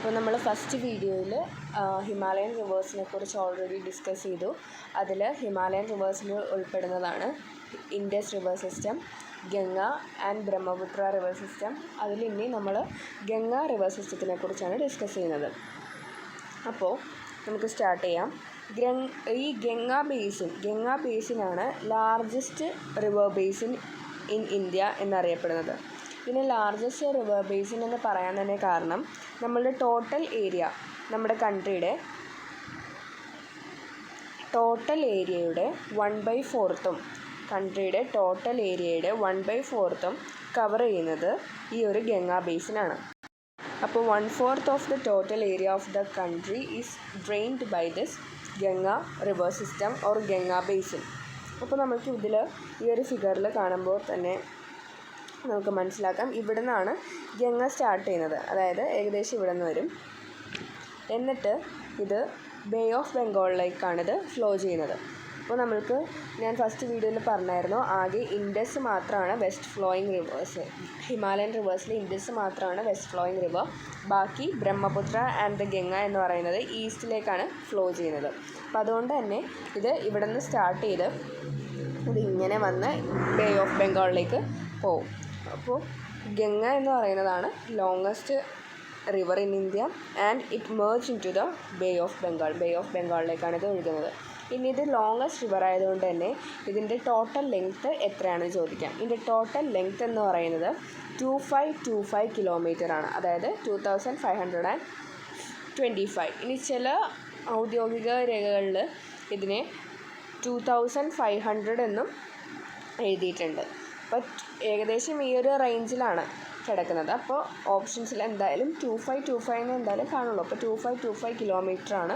അപ്പോൾ നമ്മൾ ഫസ്റ്റ് വീഡിയോയിൽ ഹിമാലയൻ റിവേഴ്സിനെ കുറിച്ച് ഓൾറെഡി ഡിസ്കസ് ചെയ്തു. അതിൽ ഹിമാലയൻ റിവേഴ്സിൽ ഉൾപ്പെടുന്നതാണ് Indus river system, Ganga and Brahmaputra river system. അതിൽ ഇനി നമ്മൾ ഗംഗ റിവർ സിസ്റ്റത്തിനെ കുറിച്ചാണ് ഡിസ്കസ് ചെയ്യുന്നത്. അപ്പോൾ നമുക്ക് സ്റ്റാർട്ട് ചെയ്യാം. ഈ ഗംഗ ബേസിനാണ് largest river basin in India എന്നറിയപ്പെടുന്നത്. ഇതിന് ലാർജസ്റ്റ് റിവർ ബേസിൻ എന്ന് പറയാൻ തന്നെ കാരണം നമ്മളുടെ ടോട്ടൽ ഏരിയ, നമ്മുടെ കൺട്രിയുടെ ടോട്ടൽ ഏരിയയുടെ 1/4 കൺട്രിയുടെ ടോട്ടൽ ഏരിയയുടെ 1/4 കവർ ചെയ്യുന്നത് ഈ ഒരു ഗംഗ ബേസിനാണ്. അപ്പോൾ 1/4 of the total area of the country is drained by this Ganga river system or Ganga basin. അപ്പോൾ നമുക്ക് ഇതിൽ ഈ ഒരു ഫിഗറിൽ കാണുമ്പോൾ തന്നെ നമുക്ക് മനസ്സിലാക്കാം, ഇവിടെ നിന്നാണ് ഗംഗ സ്റ്റാർട്ട് ചെയ്യുന്നത്. അതായത് ഏകദേശം ഇവിടെ നിന്ന് വരും. എന്നിട്ട് ഇത് ബേ ഓഫ് ബംഗാളിലേക്കാണിത് ഫ്ലോ ചെയ്യുന്നത്. അപ്പോൾ ഞാൻ ഫസ്റ്റ് വീഡിയോയിൽ പറഞ്ഞായിരുന്നു, ആകെ ഇൻഡസ് മാത്രമാണ് വെസ്റ്റ് ഫ്ലോയിങ് റിവേഴ്സ്. ഹിമാലയൻ റിവേഴ്സിൽ ഇൻഡസ് മാത്രമാണ് വെസ്റ്റ് ഫ്ലോയിങ് റിവർ. ബാക്കി ബ്രഹ്മപുത്ര ആൻഡ് ദ ഗംഗ എന്ന് പറയുന്നത് ഈസ്റ്റിലേക്കാണ് ഫ്ലോ ചെയ്യുന്നത്. അപ്പോൾ അതുകൊണ്ട് തന്നെ ഇത് ഇവിടെ നിന്ന് സ്റ്റാർട്ട് ചെയ്ത് ഇതിങ്ങനെ വന്ന് ബേ ഓഫ് ബംഗാളിലേക്ക് പോകും. അപ്പോൾ ഗംഗ എന്ന് പറയുന്നതാണ് longest river in India and it merge into the bay of ബംഗാളിലേക്കാണ് ഇത് ഒഴുകുന്നത്. ഇനി ഇത് ലോങ്ങസ്റ്റ് റിവർ ആയതുകൊണ്ട് തന്നെ ഇതിൻ്റെ ടോട്ടൽ ലെങ്ത്ത് എത്രയാണെന്ന് ചോദിക്കാം. ഇതിൻ്റെ ടോട്ടൽ ലെങ്ത്ത് എന്ന് പറയുന്നത് 2525 കിലോമീറ്ററാണ്. അതായത് 2525. ഇനി ചില ഔദ്യോഗിക രേഖകളിൽ ഇതിനെ 2500 എന്നും എഴുതിയിട്ടുണ്ട്. ബട്ട് ഏകദേശം ഈ ഒരു റേഞ്ചിലാണ് കിടക്കുന്നത്. അപ്പോൾ ഓപ്ഷൻസിൽ എന്തായാലും 2525 എന്ന് എന്തായാലും കാണുള്ളൂ. അപ്പോൾ 2525 കിലോമീറ്ററാണ്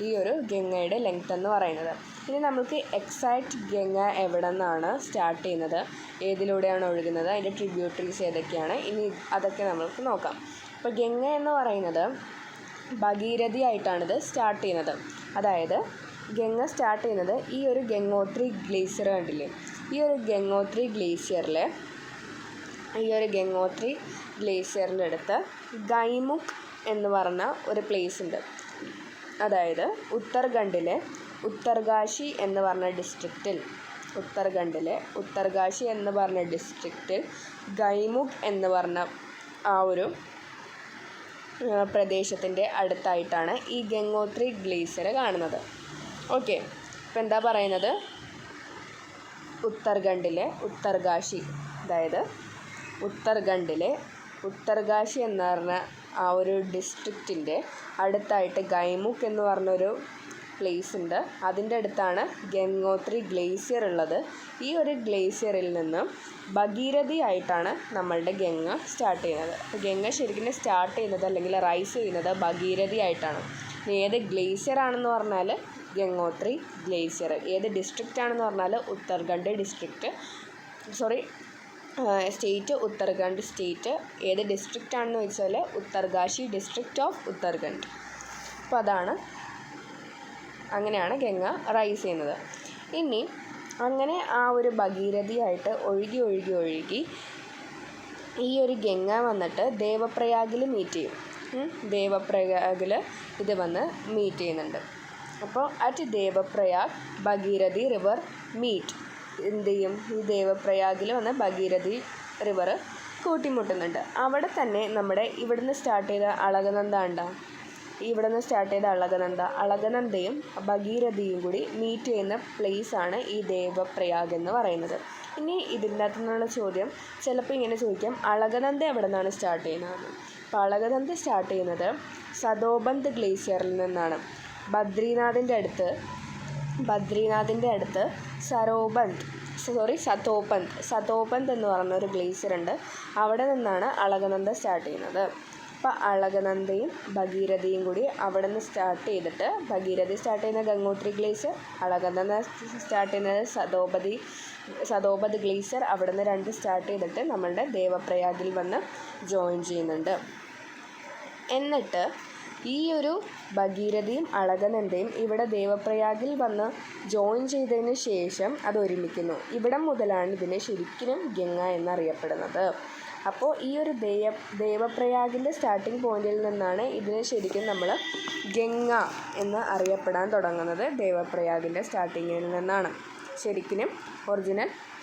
ഈ ഒരു ഗംഗയുടെ ലെങ്ത്ത് എന്ന് പറയുന്നത്. ഇനി നമുക്ക് എക്സാക്റ്റ് ഗംഗ എവിടെ നിന്നാണ് സ്റ്റാർട്ട് ചെയ്യുന്നത്, ഏതിലൂടെയാണ് ഒഴുകുന്നത്, അതിൻ്റെ ട്രിബ്യൂട്ടറീസ് ഏതൊക്കെയാണ്, ഇനി അതൊക്കെ നമുക്ക് നോക്കാം. അപ്പോൾ ഗംഗ എന്ന് പറയുന്നത് ഭഗീരഥി ആയിട്ടാണിത് സ്റ്റാർട്ട് ചെയ്യുന്നത്. അതായത് ഗംഗ സ്റ്റാർട്ട് ചെയ്യുന്നത് ഈ ഒരു ഗംഗോത്രി ഗ്ലേസിയർ കണ്ടില്ലേ, ഈ ഒരു ഗംഗോത്രി ഗ്ലേസിയറിൻ്റെ അടുത്ത് ഗൈമുഖ് എന്ന് പറഞ്ഞ ഒരു പ്ലേസ് ഉണ്ട്. അതായത് ഉത്തർഖണ്ഡിലെ ഉത്തർകാശി എന്ന് പറഞ്ഞ ഡിസ്ട്രിക്റ്റിൽ ഗൈമുഖ് എന്ന് പറഞ്ഞ ആ ഒരു പ്രദേശത്തിൻ്റെ അടുത്തായിട്ടാണ് ഈ ഗംഗോത്രി ഗ്ലേസിയർ കാണുന്നത്. ഓക്കെ, ഇപ്പോൾ എന്താ പറയുന്നത്, ഉത്തർഖണ്ഡിലെ ഉത്തർകാശി, അതായത് ഉത്തർഖണ്ഡിലെ ഉത്തർകാശി എന്ന് പറഞ്ഞ ആ ഒരു ഡിസ്ട്രിക്റ്റിൻ്റെ അടുത്തായിട്ട് ഗൈമുഖ് എന്ന് പറഞ്ഞൊരു പ്ലേസ് ഉണ്ട്. അതിൻ്റെ അടുത്താണ് ഗംഗോത്രി ഗ്ലേസിയർ ഉള്ളത്. ഈ ഒരു ഗ്ലേസിയറിൽ നിന്ന് ഭഗീരഥി ആയിട്ടാണ് നമ്മളുടെ ഗംഗ സ്റ്റാർട്ട് ചെയ്യുന്നത്. അപ്പോൾ ഗംഗ ശരിക്കും സ്റ്റാർട്ട് ചെയ്യുന്നത് അല്ലെങ്കിൽ റൈസ് ചെയ്യുന്നത് ഭഗീരഥി ആയിട്ടാണ്. ഏത് ഗ്ലേസിയർ ആണെന്ന് പറഞ്ഞാൽ ഗംഗോത്രി ഗ്ലേസിയർ, ഏത് ഡിസ്ട്രിക്റ്റ് ആണെന്ന് പറഞ്ഞാൽ ഉത്തർഖണ്ഡ് സ്റ്റേറ്റ് ഉത്തർഖണ്ഡ് സ്റ്റേറ്റ്, ഏത് ഡിസ്ട്രിക്റ്റ് ആണെന്ന് വെച്ചാൽ ഉത്തർകാശി ഡിസ്ട്രിക്റ്റ് ഓഫ് ഉത്തർഖണ്ഡ്. അപ്പോൾ അങ്ങനെയാണ് ഗംഗ റൈസ് ചെയ്യുന്നത്. ഇനി അങ്ങനെ ആ ഒരു ഭഗീരഥിയായിട്ട് ഒഴുകി ഈ ഒരു ഗംഗ വന്നിട്ട് ദേവപ്രയാഗിൽ മീറ്റ് ചെയ്യും. ദേവപ്രയാഗിൽ ഇത് വന്ന് മീറ്റ് ചെയ്യുന്നുണ്ട്. അപ്പോൾ at Devprayag Bhagirathi river meet എന്ത് ചെയ്യും, ഈ ദേവപ്രയാഗിൽ വന്ന് ഭഗീരഥി റിവർ കൂട്ടിമുട്ടുന്നുണ്ട്. അവിടെ തന്നെ നമ്മുടെ ഇവിടുന്ന് സ്റ്റാർട്ട് ചെയ്ത അളകനന്ദയും ഭഗീരഥിയും കൂടി മീറ്റ് ചെയ്യുന്ന പ്ലേസാണ് ഈ ദേവപ്രയാഗ് എന്ന് പറയുന്നത്. ഇനി ഇതിൻ്റെ അകത്തു നിന്നുള്ള ചോദ്യം ചിലപ്പോൾ ഇങ്ങനെ ചോദിക്കാം, അളകനന്ദ എവിടെ നിന്നാണ് സ്റ്റാർട്ട് ചെയ്യുന്നതെന്ന്. അപ്പോൾ അളകനന്ദ സ്റ്റാർട്ട് ചെയ്യുന്നത് സതോബന്ത് ഗ്ലേസിയറിൽ നിന്നാണ്. ബദ്രീനാഥിൻ്റെ അടുത്ത് സതോപന്ത് എന്ന് പറഞ്ഞൊരു ഗ്ലേസിയർ ഉണ്ട്. അവിടെ നിന്നാണ് അളകനന്ദ സ്റ്റാർട്ട് ചെയ്യുന്നത്. അപ്പോൾ അളകനന്ദയും ഭഗീരഥിയും കൂടി അവിടെ നിന്ന് സ്റ്റാർട്ട് ചെയ്തിട്ട്, ഭഗീരഥി സ്റ്റാർട്ട് ചെയ്യുന്ന ഗംഗോത്രി ഗ്ലേസിയർ, അളകനന്ദ സ്റ്റാർട്ട് ചെയ്യുന്നത് സതോപത് ഗ്ലേസിയർ, അവിടെ നിന്ന് 2 സ്റ്റാർട്ട് ചെയ്തിട്ട് നമ്മളുടെ ദേവപ്രയാഗിൽ വന്ന് ജോയിൻ ചെയ്യുന്നുണ്ട്. എന്നിട്ട് ഈ ഒരു ഭഗീരഥിയും അളകനന്ദയും ഇവിടെ ദേവപ്രയാഗിൽ വന്ന് ജോയിൻ ചെയ്തതിന് ശേഷം അത് ഒരുമിക്കുന്നു. ഇവിടം മുതലാണ് ഇതിനെ ശരിക്കും ഗംഗ എന്നറിയപ്പെടുന്നത്. അപ്പോൾ ഈ ഒരു ദേവപ്രയാഗിൻ്റെ സ്റ്റാർട്ടിംഗ് പോയിന്റിൽ നിന്നാണ് ഇതിനെ ശരിക്കും നമ്മൾ ഗംഗ എന്ന് അറിയപ്പെടാൻ തുടങ്ങുന്നത്. ദേവപ്രയാഗിൻ്റെ സ്റ്റാർട്ടിങ്ങിൽ നിന്നാണ്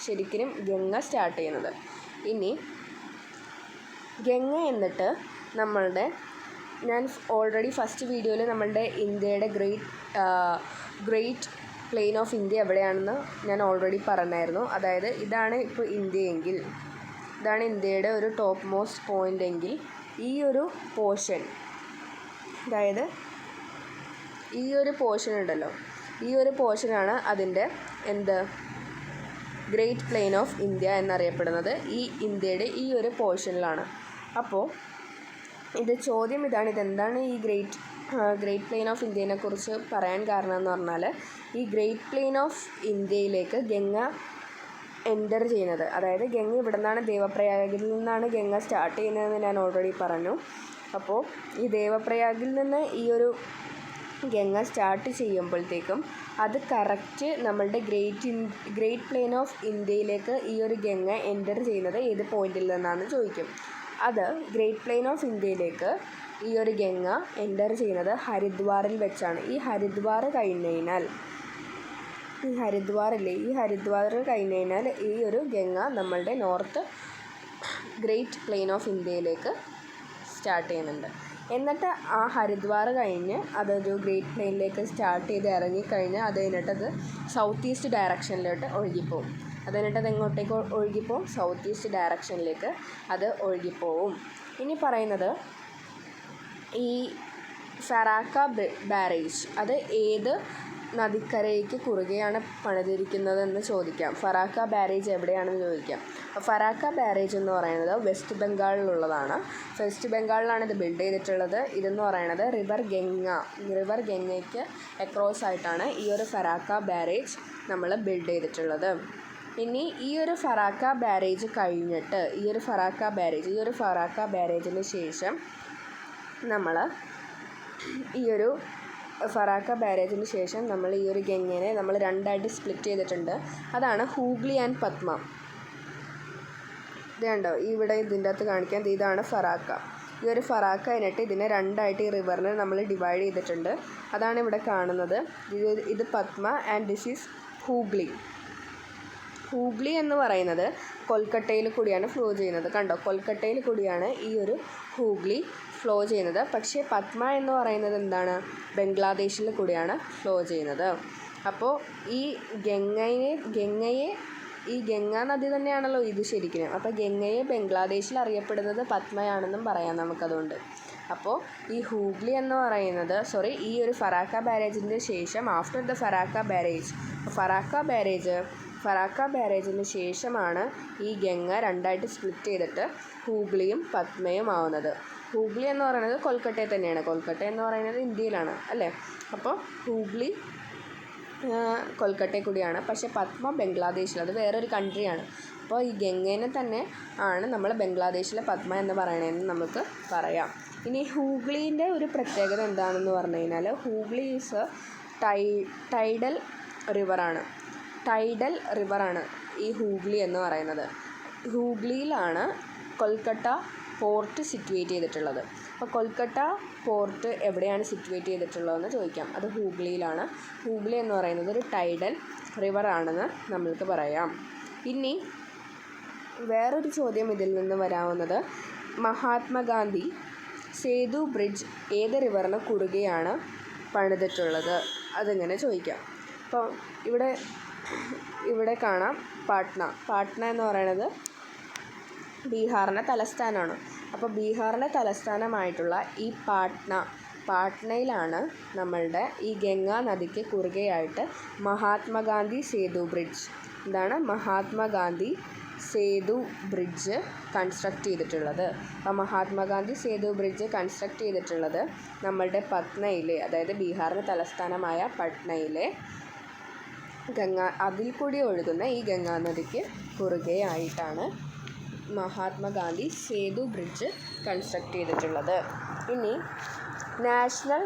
ശരിക്കും ഗംഗ സ്റ്റാർട്ട് ചെയ്യുന്നത്. ഇനി ഗംഗ എന്നിട്ട് ഞാൻ ഓൾറെഡി ഫസ്റ്റ് വീഡിയോയിൽ നമ്മളുടെ ഇന്ത്യയുടെ ഗ്രേറ്റ് പ്ലെയിൻ ഓഫ് ഇന്ത്യ എവിടെയാണെന്ന് ഞാൻ ഓൾറെഡി പറഞ്ഞായിരുന്നു. അതായത് ഇതാണ് ഇപ്പോൾ ഇന്ത്യയെങ്കിൽ, ഇതാണ് ഇന്ത്യയുടെ ഒരു ടോപ്പ് മോസ്റ്റ് പോയിൻ്റ് എങ്കിൽ ഈ ഒരു പോർഷൻ, അതായത് ഈ ഒരു പോർഷൻ ഉണ്ടല്ലോ, ഈ ഒരു പോർഷനാണ് അതിൻ്റെ ഗ്രേറ്റ് പ്ലെയിൻ ഓഫ് ഇന്ത്യ എന്നറിയപ്പെടുന്നത്. ഈ ഇന്ത്യയുടെ ഈ ഒരു പോർഷനിലാണ്. അപ്പോൾ ചോദ്യം ഇതാണ്, ഇതെന്താണ് ഈ ഗ്രേറ്റ് പ്ലെയിൻ ഓഫ് ഇന്ത്യനെ കുറിച്ച് പറയാൻ കാരണം എന്ന് പറഞ്ഞാൽ, ഈ ഗ്രേറ്റ് പ്ലെയിൻ ഓഫ് ഇന്ത്യയിലേക്ക് ഗംഗ എൻ്റർ ചെയ്യുന്നത്, അതായത് ഗംഗ ഇവിടെ നിന്നാണ്, ദേവപ്രയാഗിൽ നിന്നാണ് ഗംഗ സ്റ്റാർട്ട് ചെയ്യുന്നതെന്ന് ഞാൻ ഓൾറെഡി പറഞ്ഞു. അപ്പോൾ ഈ ദേവപ്രയാഗിൽ നിന്ന് ഈ ഒരു ഗംഗ സ്റ്റാർട്ട് ചെയ്യുമ്പോഴത്തേക്കും അത് കറക്റ്റ് നമ്മളുടെ ഗ്രേറ്റ് പ്ലെയിൻ ഓഫ് ഇന്ത്യയിലേക്ക് ഈ ഒരു ഗംഗ എൻ്റർ ചെയ്യുന്നത് ഏത് പോയിന്റിൽ നിന്നാണെന്ന് ചോദിക്കും. അത് ഗ്രേറ്റ് പ്ലെയിൻ ഓഫ് ഇന്ത്യയിലേക്ക് ഈ ഒരു ഗംഗ എൻ്റർ ചെയ്യുന്നത് ഹരിദ്വാറിൽ വെച്ചാണ്. ഈ ഹരിദ്വാർ കഴിഞ്ഞ് കഴിഞ്ഞാൽ ഈ ഒരു ഗംഗ നമ്മളുടെ നോർത്ത് ഗ്രേറ്റ് പ്ലെയിൻ ഓഫ് ഇന്ത്യയിലേക്ക് സ്റ്റാർട്ട് ചെയ്യുന്നുണ്ട്. എന്നിട്ട് ആ ഹരിദ്വാർ കഴിഞ്ഞ് അതൊരു ഗ്രേറ്റ് പ്ലെയിനിലേക്ക് സ്റ്റാർട്ട് ചെയ്ത് ഇറങ്ങിക്കഴിഞ്ഞ് അത് കഴിഞ്ഞിട്ടത് സൗത്ത് ഈസ്റ്റ് ഡയറക്ഷനിലോട്ട് ഒഴുകിപ്പോവും. അത് കഴിഞ്ഞിട്ടത് എങ്ങോട്ടേക്ക് ഒഴുകിപ്പോവും? സൗത്ത് ഈസ്റ്റ് ഡയറക്ഷനിലേക്ക് അത് ഒഴുകിപ്പോവും. ഇനി പറയുന്നത് ഈ ഫറാക്ക ബാരേജ് അത് ഏത് നദിക്കരയ്ക്ക് കുറുകെയാണ് പണിതിരിക്കുന്നതെന്ന് ചോദിക്കാം. ഫറാക്ക ബാരേജ് എവിടെയാണെന്ന് ചോദിക്കാം. ഫറാക്ക ബാരേജ് എന്ന് പറയുന്നത് വെസ്റ്റ് ബംഗാളിലുള്ളതാണ്. വെസ്റ്റ് ബംഗാളിലാണ് ഇത് ബിൽഡ് ചെയ്തിട്ടുള്ളത്. ഇതെന്ന് പറയുന്നത് റിവർ ഗംഗയ്ക്ക് അക്രോസ് ആയിട്ടാണ് ഈ ഒരു ഫറാക്ക ബാരേജ് നമ്മൾ ബിൽഡ് ചെയ്തിട്ടുള്ളത്. ഇനി ഈ ഒരു ഫറാക്ക ബാരേജ് കഴിഞ്ഞിട്ട് ഈ ഒരു ഫറാക്ക ബാരേജിന് ശേഷം നമ്മൾ ഈ ഒരു ഗംഗേനെ നമ്മൾ രണ്ടായിട്ട് സ്പ്ലിറ്റ് ചെയ്തിട്ടുണ്ട്. അതാണ് ഹൂഗ്ലി ആൻഡ് പത്മ. ഇത് കണ്ടോ, ഇവിടെ ഇതിൻ്റെ അകത്ത് കാണിക്കാൻ, ഇതാണ് ഫറാക്ക. ഈ ഒരു ഫറാക്ക കഴിഞ്ഞിട്ട് ഇതിനെ രണ്ടായിട്ട് ഈ റിവറിനെ നമ്മൾ ഡിവൈഡ് ചെയ്തിട്ടുണ്ട്. അതാണ് ഇവിടെ കാണുന്നത്. ഇത് Padma and this is Hooghly. Hooghly എന്ന് പറയുന്നത് കൊൽക്കട്ടയിൽ കൂടിയാണ് ഫ്ലോ ചെയ്യുന്നത്. കണ്ടോ, കൊൽക്കട്ടയിൽ കൂടിയാണ് ഈ ഒരു ഹൂഗ്ലി ഫ്ലോ ചെയ്യുന്നത്. പക്ഷേ പത്മ എന്ന് പറയുന്നത് എന്താണ്? ബംഗ്ലാദേശിൽ കൂടിയാണ് ഫ്ലോ ചെയ്യുന്നത്. അപ്പോൾ ഈ ഗംഗാ നദി തന്നെയാണല്ലോ ഇത് ശരിക്കും. അപ്പോൾ ഗംഗയെ ബംഗ്ലാദേശിൽ അറിയപ്പെടുന്നത് പത്മയാണെന്നും പറയാം നമുക്കതുകൊണ്ട്. അപ്പോൾ ഈ ഹൂഗ്ലി എന്ന് പറയുന്നത് ഈ ഒരു ഫറാക്ക ബാരേജിൻ്റെ ശേഷം ആഫ്റ്റർ ദ ഫറാക്ക ബാരേജിന് ശേഷമാണ് ഈ ഗംഗ രണ്ടായിട്ട് സ്പ്ലിറ്റ് ചെയ്തിട്ട് ഹൂഗ്ലിയും പത്മയും ആവുന്നത്. ഹൂഗ്ലി എന്ന് പറയുന്നത് കൊൽക്കട്ടയിൽ തന്നെയാണ്. കൊൽക്കട്ട എന്ന് പറയുന്നത് ഇന്ത്യയിലാണ് അല്ലേ. അപ്പോൾ ഹൂഗ്ലി കൊൽക്കട്ടയിൽ കൂടിയാണ്. പക്ഷേ പത്മ ബംഗ്ലാദേശിൽ, അത് വേറൊരു കൺട്രിയാണ്. അപ്പോൾ ഈ ഗംഗേനെ തന്നെ ആണ് നമ്മൾ ബംഗ്ലാദേശിലെ പത്മ എന്ന് പറയണതെന്ന് നമുക്ക് പറയാം. ഇനി ഹൂഗ്ലീൻ്റെ ഒരു പ്രത്യേകത എന്താണെന്ന് പറഞ്ഞു കഴിഞ്ഞാൽ, ഹൂഗ്ലി ഈസ് ടൈഡൽ റിവറാണ് ഈ ഹൂഗ്ലി എന്ന് പറയുന്നത്. ഹൂഗ്ലിയിലാണ് കൊൽക്കട്ട പോർട്ട് സിറ്റുവേറ്റ് ചെയ്തിട്ടുള്ളത്. അപ്പോൾ കൊൽക്കട്ട പോർട്ട് എവിടെയാണ് സിറ്റുവേറ്റ് ചെയ്തിട്ടുള്ളതെന്ന് ചോദിക്കാം. അത് ഹൂഗ്ലിയിലാണ്. ഹൂഗ്ലി എന്ന് പറയുന്നത് ഒരു ടൈഡൽ റിവറാണെന്ന് നമ്മൾക്ക് പറയാം. ഇനി വേറൊരു ചോദ്യം ഇതിൽ നിന്ന് വരാവുന്നത്, മഹാത്മാഗാന്ധി സേതു ബ്രിഡ്ജ് ഏത് റിവറിന് കുറുകെയാണ് പണിതിട്ടുള്ളത്? അതെങ്ങനെ ചോദിക്കാം. അപ്പോൾ ഇവിടെ കാണാം പാട്ന എന്ന് പറയുന്നത് ബീഹാറിൻ്റെ തലസ്ഥാനമാണ്. അപ്പോൾ ബീഹാറിൻ്റെ തലസ്ഥാനമായിട്ടുള്ള ഈ പാട്നയിലാണ് നമ്മളുടെ ഈ ഗംഗാ നദിക്ക് കുറുകെയായിട്ട് മഹാത്മാഗാന്ധി സേതു ബ്രിഡ്ജ് കൺസ്ട്രക്റ്റ് ചെയ്തിട്ടുള്ളത്. അപ്പോൾ മഹാത്മാഗാന്ധി സേതു ബ്രിഡ്ജ് കൺസ്ട്രക്റ്റ് ചെയ്തിട്ടുള്ളത് നമ്മളുടെ പട്നയിലെ, അതായത് ബീഹാറിൻ്റെ തലസ്ഥാനമായ പട്നയിലെ അതിൽ കൂടി ഒഴുകുന്ന ഈ ഗംഗാ നദിക്ക് കുറുകെയായിട്ടാണ് മഹാത്മാഗാന്ധി സേതു ബ്രിഡ്ജ് കൺസ്ട്രക്റ്റ് ചെയ്തിട്ടുള്ളത്. ഇനി നാഷണൽ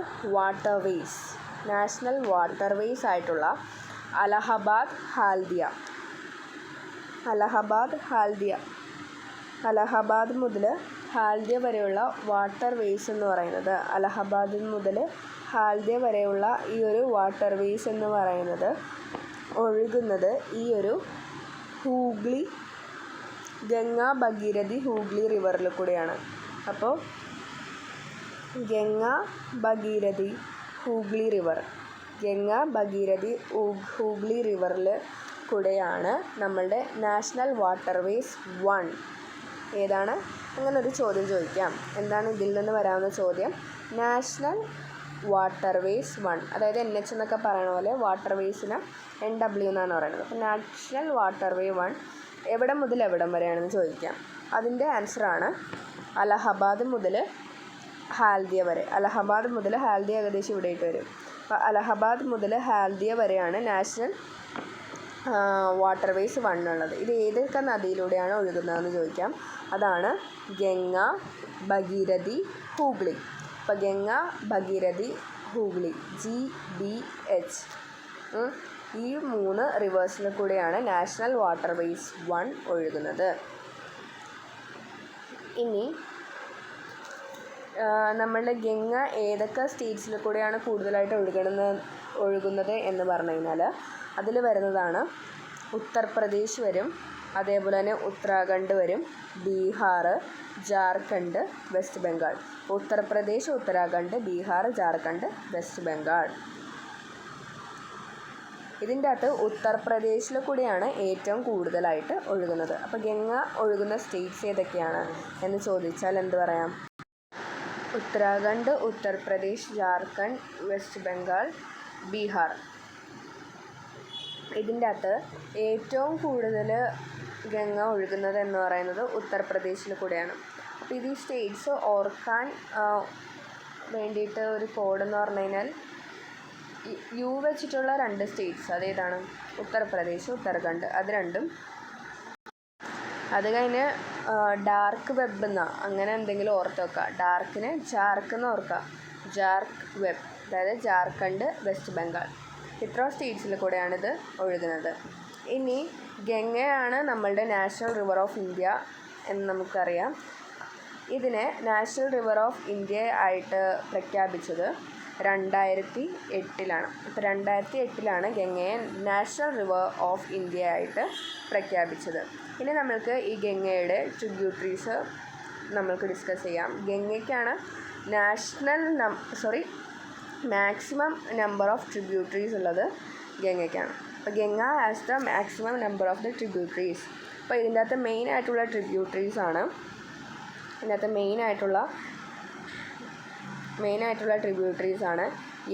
വാട്ടർവേസ് ആയിട്ടുള്ള അലഹബാദ് ഹാൽദിയ അലഹബാദ് മുതൽ ഹാൽദിയ വരെയുള്ള വാട്ടർ വേസ് എന്ന് പറയുന്നത്, അലഹബാദ് മുതൽ ഹാൽദിയ വരെയുള്ള ഈ ഒരു വാട്ടർ വേസ് എന്ന് പറയുന്നത് ഒഴുകുന്നത് ഈ ഒരു ഹൂഗ്ലി, ഗംഗ, ഭഗീരഥി, ഹൂഗ്ലി റിവറിൽ കൂടെയാണ്. അപ്പോൾ ഗംഗ, ഭഗീരഥി, ഹൂഗ്ലി റിവർ, ഗംഗ, ഭഗീരഥി, ഹൂഗ്ലി റിവറിൽ കൂടെയാണ് നമ്മളുടെ നാഷണൽ വാട്ടർവേസ് 1. ഏതാണ്? അങ്ങനൊരു ചോദ്യം ചോദിക്കാം. എന്താണ് ഇതിൽ നിന്ന് വരാവുന്ന ചോദ്യം? നാഷണൽ വാട്ടർവേസ് 1, അതായത് NH എന്നൊക്കെ പറയുന്ന പോലെ വാട്ടർവേസിന് NW എന്നാണ് പറയുന്നത്. അപ്പോൾ നാഷണൽ വാട്ടർവേ 1 എവിടെ മുതൽ എവിടം വരെയാണെന്ന് ചോദിക്കാം. അതിൻ്റെ ആൻസറാണ് അലഹബാദ് മുതൽ ഹാൽദിയ വരെ. അലഹബാദ് മുതൽ ഹാൽദിയ ഏകദേശം ഇവിടെയിട്ട് വരും. അപ്പോൾ അലഹബാദ് മുതൽ ഹാൽദിയ വരെയാണ് നാഷണൽ വാട്ടർവേസ് 1 ഉള്ളത്. ഇത് ഏതൊക്കെ നദിയിലൂടെയാണ് ഒഴുകുന്നതെന്ന് ചോദിക്കാം. അതാണ് ഗംഗ, ഭഗീരഥി, ഹൂഗ്ലി. അപ്പോൾ ഗംഗ, ഭഗീരഥി, ഹൂഗ്ലി, GBH, ഈ 3 റിവേഴ്സിൽ കൂടെയാണ് നാഷണൽ വാട്ടർവേസ് 1 ഒഴുകുന്നത്. ഇനി നമ്മളുടെ ഗംഗ ഏതൊക്കെ സ്റ്റേറ്റ്സിൽ കൂടെയാണ് കൂടുതലായിട്ട് ഒഴുകുന്നത് എന്ന് പറഞ്ഞു കഴിഞ്ഞാൽ അതിൽ വരുന്നതാണ് ഉത്തർപ്രദേശ് വരും, അതേപോലെ തന്നെ ഉത്തരാഖണ്ഡ് വരും, ബീഹാർ, ജാർഖണ്ഡ്, വെസ്റ്റ് ബംഗാൾ. ഉത്തർപ്രദേശ്, ഉത്തരാഖണ്ഡ്, ബീഹാർ, ജാർഖണ്ഡ്, വെസ്റ്റ് ബംഗാൾ. ഇതിൻ്റെ അകത്ത് ഉത്തർപ്രദേശിൽ കൂടിയാണ് ഏറ്റവും കൂടുതലായിട്ട് ഒഴുകുന്നത്. അപ്പോൾ ഗംഗ ഒഴുകുന്ന സ്റ്റേറ്റ്സ് ഏതൊക്കെയാണ് എന്ന് ചോദിച്ചാൽ എന്ത് പറയാം? ഉത്തരാഖണ്ഡ്, ഉത്തർപ്രദേശ്, ജാർഖണ്ഡ്, വെസ്റ്റ് ബംഗാൾ, ബീഹാർ. ഇതിൻ്റെ അകത്ത് ഏറ്റവും കൂടുതൽ ഗംഗ ഒഴുകുന്നത് എന്ന് പറയുന്നത് ഉത്തർപ്രദേശിൽ കൂടെയാണ്. അപ്പോൾ ഇത് ഈ സ്റ്റേറ്റ്സ് ഓർക്കാൻ വേണ്ടിയിട്ട് ഒരു കോഡ് എന്ന് പറഞ്ഞു കഴിഞ്ഞാൽ യു വെച്ചിട്ടുള്ള 2 സ്റ്റേറ്റ്സ്, അതേതാണ്? ഉത്തർപ്രദേശ്, ഉത്തരാഖണ്ഡ്, അത് രണ്ടും. അത് കഴിഞ്ഞ് ഡാർക്ക് വെബ് എന്നാ അങ്ങനെ എന്തെങ്കിലും ഓർത്ത് വെക്കുക. ഡാർക്കിന് ജാർക്ക് എന്ന് ഓർക്കുക. ജാർക്ക് വെബ്, അതായത് ജാർഖണ്ഡ്, വെസ്റ്റ് ബംഗാൾ. ഇത്ര സ്റ്റേറ്റ്സിൽ കൂടെയാണിത് ഒഴുകുന്നത്. ഇനി ഗംഗയാണ് നമ്മളുടെ നാഷണൽ റിവർ ഓഫ് ഇന്ത്യ എന്ന് നമുക്കറിയാം. ഇതിനെ നാഷണൽ റിവർ ഓഫ് ഇന്ത്യ ആയിട്ട് പ്രഖ്യാപിച്ചത് 2008. അപ്പോൾ 2008 ഗംഗയെ നാഷണൽ റിവർ ഓഫ് ഇന്ത്യ ആയിട്ട് പ്രഖ്യാപിച്ചത്. ഇനി നമ്മൾക്ക് ഈ ഗംഗയുടെ ട്രിബ്യൂട്ടറീസ് നമ്മൾക്ക് ഡിസ്കസ് ചെയ്യാം. ഗംഗയ്ക്കാണ് മാക്സിമം നമ്പർ ഓഫ് ട്രിബ്യൂട്ടറീസ് ഉള്ളത് ഗംഗയ്ക്കാണ്. അപ്പോൾ Ganga has the maximum number of the tributaries. അപ്പോൾ ഇതിൻ്റെ അകത്ത് മെയിനായിട്ടുള്ള ട്രിബ്യൂട്ടറീസാണ്. ഇതിനകത്ത് മെയിനായിട്ടുള്ള ട്രിബ്യൂട്ടറീസാണ്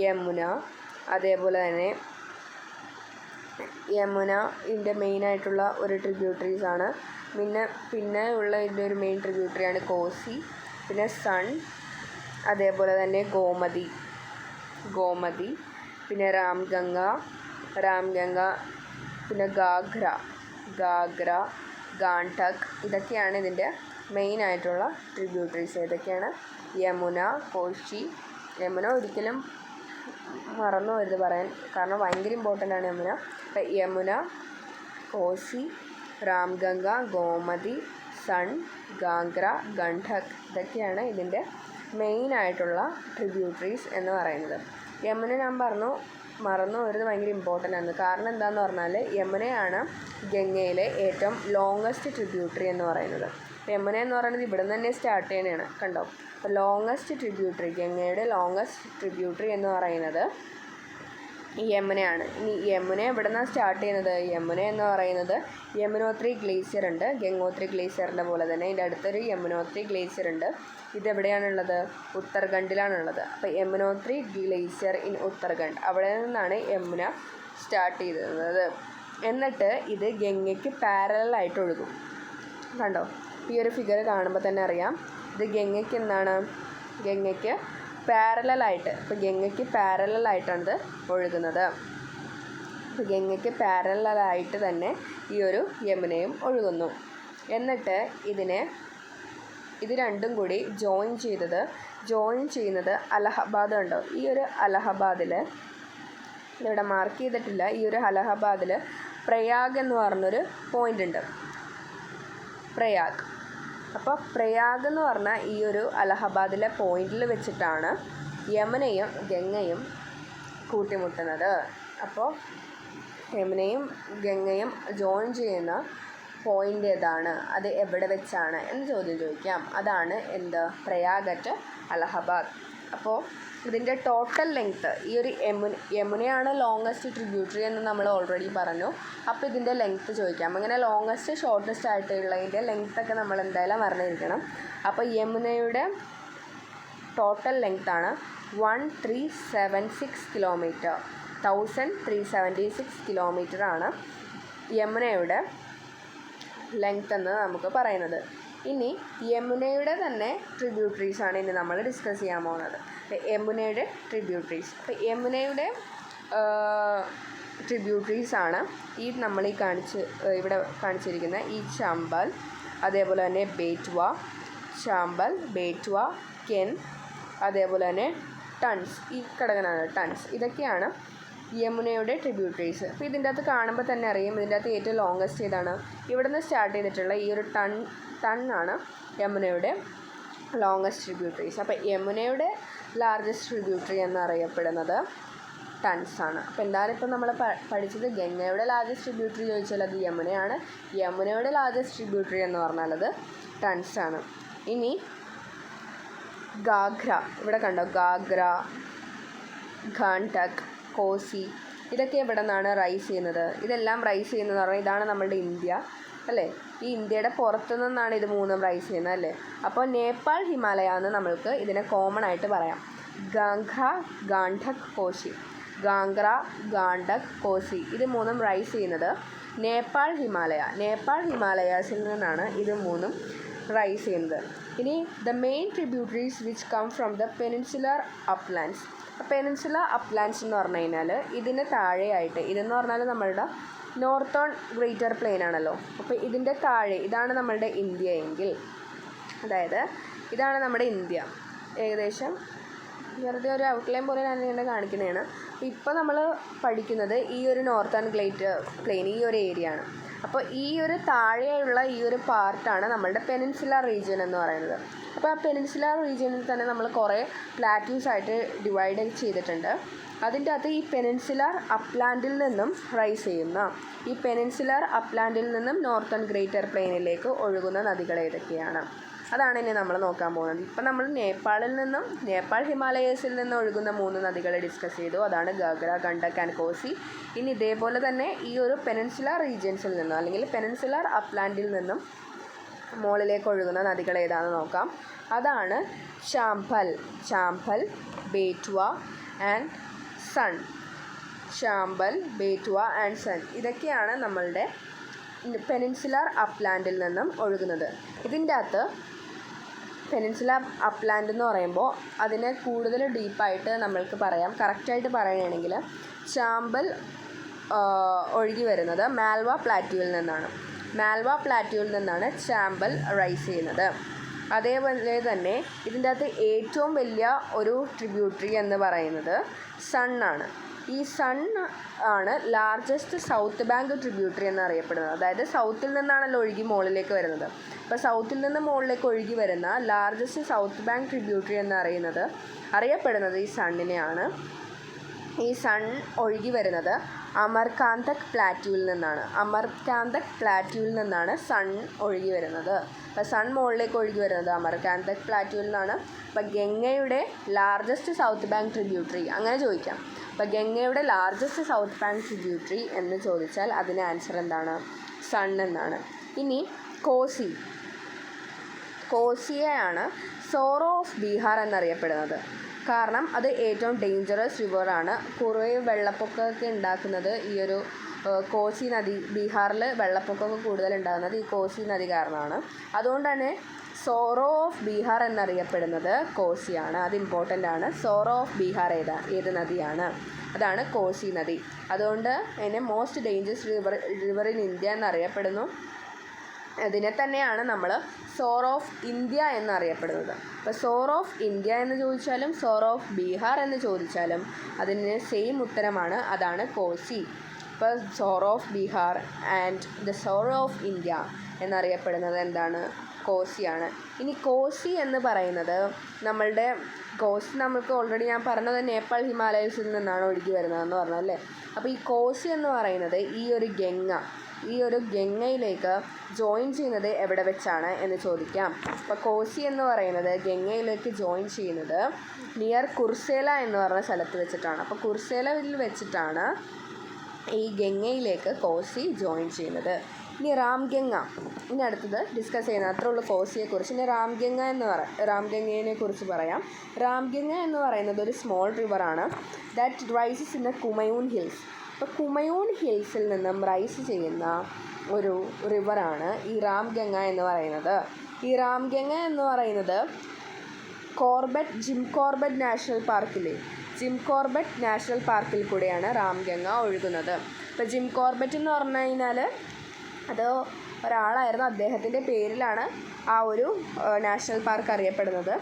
യമുന. അതേപോലെ തന്നെ യമുന ഇതിൻ്റെ മെയിനായിട്ടുള്ള ഒരു ട്രിബ്യൂട്ടറീസാണ്. പിന്നെ ഉള്ള ഇതിൻ്റെ ഒരു മെയിൻ ട്രിബ്യൂട്ടറിയാണ് കോസി, പിന്നെ സൺ, അതേപോലെ തന്നെ ഗോമതി, പിന്നെ രാംഗംഗ, പിന്നെ ഗാഗ്ര, ഗാണ്ഡക്. ഇതൊക്കെയാണ് ഇതിൻ്റെ മെയിനായിട്ടുള്ള ട്രിബ്യൂട്ടറീസ്. ഏതൊക്കെയാണ്? യമുന, കോശി. യമുന ഒരിക്കലും മറന്നു വരുത് പറയാൻ, കാരണം ഭയങ്കര ഇമ്പോർട്ടൻ്റ് ആണ് യമുന. അപ്പം യമുന, കോശി, രാംഗംഗ, ഗോമതി, സൺ, ഗാഗ്ര, ഗണ്ഡക്. ഇതൊക്കെയാണ് ഇതിൻ്റെ മെയിനായിട്ടുള്ള ട്രിബ്യൂട്ടറീസ് എന്ന് പറയുന്നത്. യമുന ഞാൻ മറന്നു വരുന്നത് ഭയങ്കര ഇമ്പോർട്ടൻ്റ് ആണ്. കാരണം എന്താണെന്ന് പറഞ്ഞാൽ യമുനയാണ് ഗംഗയിലെ ഏറ്റവും ലോങ്ങസ്റ്റ് ട്രിബ്യൂട്ടറി എന്ന് പറയുന്നത്. യമുന എന്ന് പറയുന്നത് ഇവിടെ നിന്ന് തന്നെ സ്റ്റാർട്ട് ചെയ്യുന്നതാണ്, കണ്ടോ? അപ്പോൾ ലോങ്ങസ്റ്റ് ട്രിബ്യൂട്ടറി, ഗംഗയുടെ ലോങ്ങസ്റ്റ് ട്രിബ്യൂട്ടറി എന്ന് പറയുന്നത് യമുനയാണ്. ഇനി യമുന എവിടെ നിന്നാണ് സ്റ്റാർട്ട് ചെയ്യുന്നത്? യമുന എന്ന് പറയുന്നത് യമുനോത്രി ഗ്ലേസിയർ ഉണ്ട്, ഗംഗോത്രി ഗ്ലേസിയറിൻ്റെ പോലെ തന്നെ ഇതിൻ്റെ അടുത്തൊരു യമുനോത്രി ഗ്ലേസിയർ ഉണ്ട്. ഇതെവിടെയാണുള്ളത്? ഉത്തരാഖണ്ഡിലാണുള്ളത്. അപ്പോൾ യമുനോത്രി ഗ്ലേസിയർ ഇൻ ഉത്തരാഖണ്ഡ്, അവിടെ നിന്നാണ് യമുന സ്റ്റാർട്ട് ചെയ്തിരുന്നത്. എന്നിട്ട് ഇത് ഗംഗയ്ക്ക് പാരലായിട്ട് ഒഴുകും. കണ്ടോ? ഈ ഒരു ഫിഗർ കാണുമ്പോൾ തന്നെ അറിയാം ഇത് ഗംഗയ്ക്ക് ഗംഗയ്ക്ക് പാരലായിട്ട്. അപ്പോൾ ഗംഗയ്ക്ക് പാരലായിട്ടാണിത് ഒഴുകുന്നത്. അപ്പോൾ ഗംഗയ്ക്ക് പാരലായിട്ട് തന്നെ ഈ ഒരു യമുനയും ഒഴുകുന്നു. എന്നിട്ട് ഇത് രണ്ടും കൂടി ജോയിൻ ചെയ്യുന്നത് അലഹബാദ് ഉണ്ടോ? ഈ ഒരു അലഹബാദിൽ ഇവിടെ മാർക്ക് ചെയ്തിട്ടില്ല. ഈ ഒരു അലഹബാദിൽ പ്രയാഗ് എന്ന് പറഞ്ഞൊരു പോയിൻ്റ് ഉണ്ട്. അപ്പോൾ പ്രയാഗ് എന്ന് പറഞ്ഞാൽ ഈ ഒരു അലഹബാദിലെ പോയിന്റിൽ വെച്ചിട്ടാണ് യമുനയും ഗംഗയും കൂട്ടിമുട്ടുന്നത്. അപ്പോൾ യമുനയും ഗംഗയും ജോയിൻ ചെയ്യുന്ന പോയിൻ്റ് ഏതാണ്, അത് എവിടെ വെച്ചാണ് എന്ന് ചോദ്യം ചോദിക്കാം. അതാണ് എന്ത്, പ്രയാഗ് അറ്റ് അലഹബാദ്. അപ്പോൾ ഇതിൻ്റെ ടോട്ടൽ ലെങ്ത്ത്, ഈ ഒരു യമുനയാണ് ലോങ്ങസ്റ്റ് ട്രിബ്യൂട്ടറി എന്ന് നമ്മൾ ഓൾറെഡി പറഞ്ഞു. അപ്പോൾ ഇതിൻ്റെ ലെങ്ത്ത് ചോദിക്കാം. അങ്ങനെ ലോങ്ങസ്റ്റ് ഷോർട്ടസ്റ്റ് ആയിട്ടുള്ളതിൻ്റെ ലെങ്ത്തൊക്കെ നമ്മൾ എന്തായാലും അറിഞ്ഞിരിക്കണം. അപ്പോൾ യമുനയുടെ ടോട്ടൽ ലെങ്ത്താണ് 1376 കിലോമീറ്റർ. 1376 കിലോമീറ്ററാണ് യമുനയുടെ ലെങ്ത് എന്ന് നമുക്ക് പറയുന്നത്. ഇനി യമുനയുടെ തന്നെ ട്രിബ്യൂട്ടറീസാണ് ഇനി നമ്മൾ ഡിസ്കസ് ചെയ്യാൻ പോകുന്നത്. യമുനയുടെ ട്രിബ്യൂട്ടറീസ്. അപ്പോൾ യമുനയുടെ ട്രിബ്യൂട്ടറീസാണ് ഈ നമ്മൾ ഇവിടെ കാണിച്ചിരിക്കുന്ന ഈ ചാമ്പൽ, അതേപോലെ തന്നെ ബേറ്റ്വ, ചാമ്പൽ, ബേറ്റ്വ, കെൻ, അതേപോലെ തന്നെ ടൺസ്, ഈ ഘടകനാണ് ടൺസ്. ഇതൊക്കെയാണ് യമുനയുടെ ട്രിബ്യൂട്ടറീസ്. അപ്പോൾ ഇതിൻ്റെ അകത്ത് കാണുമ്പോൾ തന്നെ അറിയും ഇതിൻ്റെ അകത്ത് ഏറ്റവും ലോങ്ങസ്റ്റ് ഏതാണ്. ഇവിടെ നിന്ന് സ്റ്റാർട്ട് ചെയ്തിട്ടുള്ള ഈ ഒരു ടണ്ണാണ് യമുനയുടെ ലോങ്ങസ്റ്റ് ട്രിബ്യൂട്ടറീസ്. അപ്പോൾ യമുനയുടെ ലാർജസ്റ്റ് ട്രിബ്യൂട്ടറി എന്നറിയപ്പെടുന്നത് ടൺസാണ്. അപ്പോൾ എന്താണ് ഇപ്പോൾ നമ്മൾ പഠിച്ചത്, ഗംഗയുടെ ലാർജസ്റ്റ് ട്രിബ്യൂട്ടറി ചോദിച്ചാൽ അത് യമുനയാണ്. യമുനയുടെ ലാർജസ്റ്റ് ട്രിബ്യൂട്ടറി എന്ന് പറഞ്ഞാൽ അത് ടൺസാണ്. ഇനി ഗാഗ്ര, ഇവിടെ കണ്ടോ, ഗാഗ്ര, ഗാണ്ഡക്, കോസി, ഇതൊക്കെ എവിടെ നിന്നാണ് റൈസ് ചെയ്യുന്നത്. ഇതെല്ലാം റൈസ് ചെയ്യുന്നതെന്ന് പറഞ്ഞാൽ ഇതാണ് നമ്മളുടെ ഇന്ത്യ അല്ലേ. ഈ ഇന്ത്യയുടെ പുറത്തു നിന്നാണ് ഇത് മൂന്നും റൈസ് ചെയ്യുന്നത് അല്ലേ. അപ്പോൾ നേപ്പാൾ ഹിമാലയ എന്ന് നമ്മൾക്ക് ഇതിനെ കോമൺ ആയിട്ട് പറയാം. ഗാംഗ്ര, ഗാണ്ഡക്, കോസി, ഗാംഗ്ര, ഗാണ്ഡക്, കോസി, ഇത് മൂന്നും റൈസ് ചെയ്യുന്നത് നേപ്പാൾ ഹിമാലയാസിൽ നിന്നാണ് ഇത് മൂന്നും റൈസ് ചെയ്യുന്നത്. ഇനി the main tributaries which come from the peninsular uplands. Peninsular uplands എന്ന് പറഞ്ഞു കഴിഞ്ഞാൽ ഇതിന് താഴെയായിട്ട്, ഇതെന്ന് പറഞ്ഞാൽ നമ്മളുടെ നോർത്തേൺ ഗ്രേറ്റർ പ്ലെയിൻ ആണല്ലോ. അപ്പോൾ ഇതിൻ്റെ താഴെ ഇതാണ് നമ്മളുടെ ഇന്ത്യ എങ്കിൽ, അതായത് ഇതാണ് നമ്മുടെ ഇന്ത്യ. ഏകദേശം വെറുതെ ഒരു ഔട്ട്ലൈൻ പോലെ ഞാൻ ഇങ്ങനെ കാണിക്കുന്നതാണ്. അപ്പോൾ ഇപ്പോൾ നമ്മൾ പഠിക്കുന്നത് ഈ ഒരു നോർത്തേൺ ഗ്രേറ്റർ പ്ലെയിൻ, ഈ ഒരു ഏരിയ ആണ്. അപ്പോൾ ഈ ഒരു താഴെയുള്ള ഈ ഒരു പാർട്ടാണ് നമ്മളുടെ പെനിൻസുലർ റീജിയൻ എന്ന് പറയുന്നത്. അപ്പോൾ ആ പെനിൻസുലർ റീജിയനിൽ തന്നെ നമ്മൾ കുറേ പ്ലാറ്റ്യൂസ് ആയിട്ട് ഡിവൈഡ് ചെയ്തിട്ടുണ്ട്. അതിൻ്റെ അകത്ത് ഈ പെനിൻസുലർ അപ്ലാൻഡിൽ നിന്നും റൈസ് ചെയ്യുന്ന, ഈ പെനിൻസുലർ അപ്ലാൻഡിൽ നിന്നും നോർത്തേൺ ഗ്രേറ്റർ പ്ലെയിനിലേക്ക് ഒഴുകുന്ന നദികൾ ഏതൊക്കെയാണ്, അതാണ് ഇനി നമ്മൾ നോക്കാൻ പോകുന്നത്. ഇപ്പം നമ്മൾ നേപ്പാൾ ഹിമാലയസിൽ നിന്ന് ഒഴുകുന്ന 3 നദികളെ ഡിസ്കസ് ചെയ്തു. അതാണ് ഗാഗ്ര, ഗണ്ഡക് ആൻഡ് കോസി. ഇനി ഇതേപോലെ തന്നെ ഈ ഒരു പെനിൻസുലർ റീജിയൻസിൽ നിന്നും അല്ലെങ്കിൽ പെനിൻസുലർ അപ്ലാൻഡിൽ നിന്നും മുകളിലേക്ക് ഒഴുകുന്ന നദികൾ ഏതാണെന്ന് നോക്കാം. അതാണ് ചാമ്പൽ, ബേറ്റ്വ ആൻഡ് സൺ. ഇതൊക്കെയാണ് നമ്മളുടെ പെനിൻസുലർ അപ്ലാൻഡിൽ നിന്നും ഒഴുകുന്നത്. ഇതിൻ്റെ അകത്ത് പെനിൻസുലർ അപ്ലാൻഡ് എന്ന് പറയുമ്പോൾ അതിനെ കൂടുതൽ ഡീപ്പായിട്ട് നമ്മൾക്ക് പറയാം. കറക്റ്റായിട്ട് പറയുകയാണെങ്കിൽ ചാമ്പൽ ഒഴുകി വരുന്നത് മാൽവ പ്ലാറ്റ്യൂവിൽ നിന്നാണ് ചാമ്പൽ റൈസ് ചെയ്യുന്നത്. അതേപോലെ തന്നെ ഇതിൻ്റെ അകത്ത് ഏറ്റവും വലിയ ഒരു ട്രിബ്യൂട്ടറി എന്ന് പറയുന്നത് സണ്ണാണ്. ഈ സൺ ആണ് ലാർജസ്റ്റ് സൗത്ത് ബാങ്ക് ട്രിബ്യൂട്ടറി എന്നറിയപ്പെടുന്നത്. അതായത് സൗത്തിൽ നിന്നാണല്ലോ ഒഴുകി മുകളിലേക്ക് വരുന്നത്. അപ്പോൾ സൗത്തിൽ നിന്ന് മുകളിലേക്ക് ഒഴുകി വരുന്ന ലാർജസ്റ്റ് സൗത്ത് ബാങ്ക് ട്രിബ്യൂട്ടറി അറിയപ്പെടുന്നത് ഈ സണ്ണിനെയാണ്. ഈ സൺ ഒഴുകി വരുന്നത് അമർകാന്തക് പ്ലാറ്റ്യൂവിൽ നിന്നാണ് സൺ ഒഴുകി വരുന്നത്. അപ്പോൾ സൺ മുകളിലേക്ക് ഒഴുകി വരുന്നത് അമർകാന്തക് പ്ലാറ്റ്യൂവിൽ നിന്നാണ്. അപ്പോൾ ഗംഗയുടെ ലാർജസ്റ്റ് സൗത്ത് ബാങ്ക് ട്രിബ്യൂട്ടറി അങ്ങനെ ചോദിക്കാം. അപ്പോൾ ഗംഗയുടെ ലാർജസ്റ്റ് സൗത്ത് ബാങ്ക് ട്രിബ്യൂട്ടറി എന്ന് ചോദിച്ചാൽ അതിന് ആൻസർ എന്താണ്, സൺ എന്നാണ്. ഇനി കോസിയെയാണ് സോറോ ഓഫ് ബീഹാർ എന്നറിയപ്പെടുന്നത്. കാരണം അത് ഏറ്റവും ഡേഞ്ചറസ് റിവറാണ്. കുറേ വെള്ളപ്പൊക്കമൊക്കെ ഉണ്ടാക്കുന്നത് ഈ ഒരു കോസി നദി, ബീഹാറിൽ വെള്ളപ്പൊക്കമൊക്കെ കൂടുതൽ ഉണ്ടാകുന്നത് ഈ കോസി നദി കാരണമാണ്. അതുകൊണ്ട് തന്നെ സോറോ ഓഫ് ബീഹാർ എന്നറിയപ്പെടുന്നത് കോസിയാണ്. അത് ഇമ്പോർട്ടൻ്റ് ആണ്. സോറോ ഓഫ് ബീഹാർ ഏത് നദിയാണ്, അതാണ് കോസി നദി. അതുകൊണ്ട് അതിനെ most dangerous river in India എന്നറിയപ്പെടുന്നു. അതിനെ തന്നെയാണ് നമ്മൾ സോറോ ഓഫ് ഇന്ത്യ എന്നറിയപ്പെടുന്നത്. അപ്പോൾ സോറോ ഓഫ് ഇന്ത്യ എന്ന് ചോദിച്ചാലും സോറോ ഓഫ് ബീഹാർ എന്ന് ചോദിച്ചാലും അതിന് സെയിം ഉത്തരമാണ്, അതാണ് കോസി. ഇപ്പോൾ sorrow of Bihar and the sorrow of India എന്നറിയപ്പെടുന്നത് എന്താണ്, കോസിയാണ്. ഇനി കോസി എന്ന് പറയുന്നത് കോസി നമുക്ക് ഓൾറെഡി ഞാൻ പറഞ്ഞത് നേപ്പാൾ ഹിമാലയസിൽ നിന്നാണ് ഒഴുകി വരുന്നതെന്ന് പറഞ്ഞല്ലേ. അപ്പോൾ ഈ കോസി എന്ന് പറയുന്നത് ഈ ഒരു ഗംഗയിലേക്ക് ജോയിൻ ചെയ്യുന്നത് എവിടെ വെച്ചാണ് എന്ന് ചോദിക്കാം. അപ്പോൾ കോസി എന്ന് പറയുന്നത് ഗംഗയിലേക്ക് ജോയിൻ ചെയ്യുന്നത് നിയർ കുർസേല എന്ന് പറഞ്ഞ സ്ഥലത്ത് വെച്ചിട്ടാണ്. അപ്പോൾ കുർസേലയിൽ വെച്ചിട്ടാണ് ഈ ഗംഗയിലേക്ക് കോസി ജോയിൻ ചെയ്യുന്നത്. ഇനി രാംഗംഗ, ഇനി അടുത്തത് ഡിസ്കസ് ചെയ്യുന്നത് അത്രേ ഉള്ളൂ കോസിയെക്കുറിച്ച്. ഇനി രാംഗംഗയെ കുറിച്ച് പറയാം. രാംഗംഗ എന്ന് പറയുന്നത് ഒരു സ്മോൾ റിവറാണ് that rises in the Kumaon hills. അപ്പോൾ കുമയൂൺ ഹിൽസിൽ നിന്നും റൈസ് ചെയ്യുന്ന ഒരു റിവറാണ് ഈ രാംഗംഗ എന്ന് പറയുന്നത്. ഈ രാംഗംഗ എന്ന് പറയുന്നത് ജിം കോർബറ്റ് നാഷണൽ പാർക്കിൽ കൂടെയാണ് രാംഗംഗ ഒഴുകുന്നത്. ഇപ്പോൾ ജിം കോർബറ്റ് എന്ന് പറഞ്ഞു കഴിഞ്ഞാൽ അത് ഒരാളായിരുന്നു, അദ്ദേഹത്തിൻ്റെ പേരിലാണ് ആ ഒരു നാഷണൽ പാർക്ക് അറിയപ്പെടുന്നത്.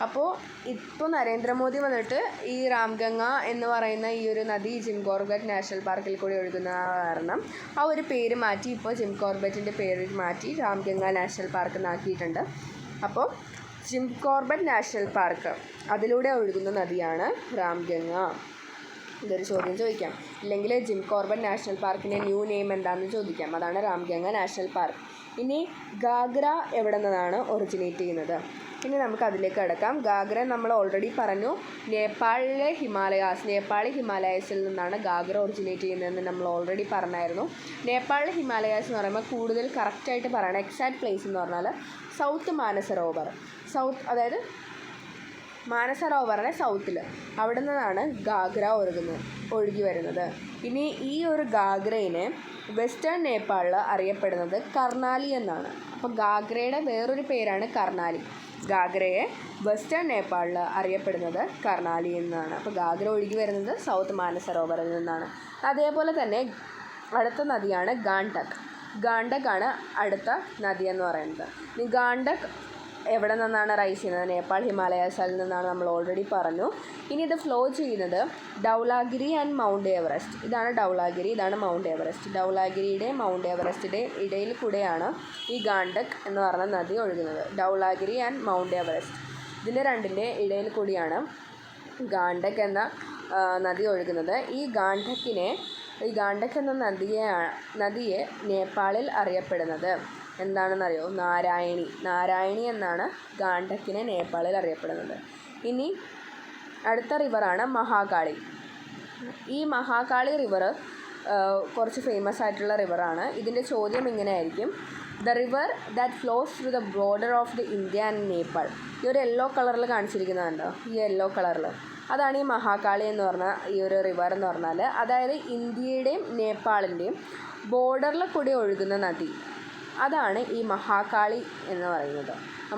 അപ്പോൾ ഇപ്പോൾ നരേന്ദ്രമോദി വന്നിട്ട് ഈ രാംഗംഗ എന്ന് പറയുന്ന ഈ ഒരു നദി ജിം കോർബറ്റ് നാഷണൽ പാർക്കിൽ കൂടി ഒഴുകുന്ന കാരണം ആ ഒരു പേര് മാറ്റി ഇപ്പോൾ ജിം കോർബറ്റിൻ്റെ പേര് മാറ്റി രാംഗംഗ നാഷണൽ പാർക്ക് എന്നാക്കിയിട്ടുണ്ട്. അപ്പോൾ ജിം കോർബറ്റ് നാഷണൽ പാർക്ക് അതിലൂടെ ഒഴുകുന്ന നദിയാണ് രാംഗംഗ. ഇതൊരു ചോദ്യം ചോദിക്കാം. ഇല്ലെങ്കിൽ ജിം കോർബറ്റ് നാഷണൽ പാർക്കിൻ്റെ ന്യൂ നെയിം എന്താണെന്ന് ചോദിക്കാം. അതാണ് രാംഗംഗ നാഷണൽ പാർക്ക്. ഇനി ഗാഗ്ര എവിടെ നിന്നാണ് ഒറിജിനേറ്റ് ചെയ്യുന്നത്? ഇനി നമുക്ക് അതിലേക്ക് കിടക്കാം. ഗാഗ്ര നമ്മൾ ഓൾറെഡി പറഞ്ഞു, നേപ്പാളി ഹിമാലയാസിൽ നിന്നാണ് ഗാഗ്ര ഒറിജിനേറ്റ് ചെയ്യുന്നതെന്ന് നമ്മൾ ഓൾറെഡി പറഞ്ഞായിരുന്നു. നേപ്പാളി ഹിമാലയാസ് എന്ന് പറയുമ്പോൾ കൂടുതൽ കറക്റ്റായിട്ട് പറയണം, എക്സാക്ട് പ്ലേസ് എന്ന് പറഞ്ഞാൽ സൗത്ത് മാനസരോവർ, അതായത് മാനസരോവറിൻ്റെ സൗത്തിൽ അവിടെ നിന്നാണ് ഗാഗ്ര ഒഴുകി വരുന്നത്. ഇനി ഈ ഒരു ഗാഗ്രയിനെ വെസ്റ്റേൺ നേപ്പാളിൽ അറിയപ്പെടുന്നത് കർണാലി എന്നാണ്. അപ്പോൾ ഗാഗ്രയുടെ വേറൊരു പേരാണ് കർണാലി. ഗാഗ്രയെ വെസ്റ്റേൺ നേപ്പാളിൽ അറിയപ്പെടുന്നത് കർണാലി എന്നാണ്. അപ്പോൾ ഗാഗ്ര ഒഴുകി വരുന്നത് സൗത്ത് മാനസരോവറിൽ നിന്നാണ്. അതേപോലെ തന്നെ അടുത്ത നദിയാണ് ഗാണ്ഡക് ആണ് അടുത്ത നദി എന്ന് പറയുന്നത്. ഈ ഗാണ്ഡക് എവിടെ നിന്നാണ് റൈസ് ചെയ്യുന്നത്? നേപ്പാൾ ഹിമാലയാസിൽ നിന്നാണ്, നമ്മൾ ഓൾറെഡി പറഞ്ഞു. ഇനി ഇത് ഫ്ലോ ചെയ്യുന്നത് ഡൗലാഗിരി ആൻഡ് മൗണ്ട് എവറസ്റ്റ്. ഇതാണ് ഡൗലാഗിരി, ഇതാണ് മൗണ്ട് എവറസ്റ്റ്. ഡൗലാഗിരിയുടെയും മൗണ്ട് എവറസ്റ്റിൻ്റെയും ഇടയിൽ കൂടെയാണ് ഈ ഗാണ്ഡക് എന്ന് പറഞ്ഞ നദി ഒഴുകുന്നത്. ഡൗലാഗിരി ആൻഡ് മൗണ്ട് എവറസ്റ്റ്, ഇതിൻ്റെ രണ്ടിൻ്റെ ഇടയിൽ കൂടിയാണ് ഗാണ്ഡക് എന്ന നദി ഒഴുകുന്നത്. ഈ ഗാണ്ഡക് എന്ന നദിയെ നേപ്പാളിൽ അറിയപ്പെടുന്നത് എന്താണെന്നറിയോ? നാരായണി എന്നാണ് ഗാണ്ഡക്കിനെ നേപ്പാളിൽ അറിയപ്പെടുന്നത്. ഇനി അടുത്ത റിവറാണ് മഹാകാളി. ഈ മഹാകാളി റിവർ കുറച്ച് ഫേമസ് ആയിട്ടുള്ള റിവറാണ്. ഇതിൻ്റെ ചോദ്യം ഇങ്ങനെ ആയിരിക്കും: the river that flows through the border of the India and Nepal. ഈ ഒരു യെല്ലോ കളറിൽ കാണിച്ചിരിക്കുന്നതുണ്ടോ? ഈ യെല്ലോ കളറിൽ അതാണ് ഈ മഹാകാളി എന്ന് പറഞ്ഞ ഈ ഒരു റിവർ എന്ന് പറഞ്ഞാൽ, അതായത് ഇന്ത്യയുടെയും നേപ്പാളിൻ്റെയും ബോർഡറിൽ കൂടി ഒഴുകുന്ന നദി, അതാണ് ഈ മഹാകാളി എന്ന് പറയുന്നത്.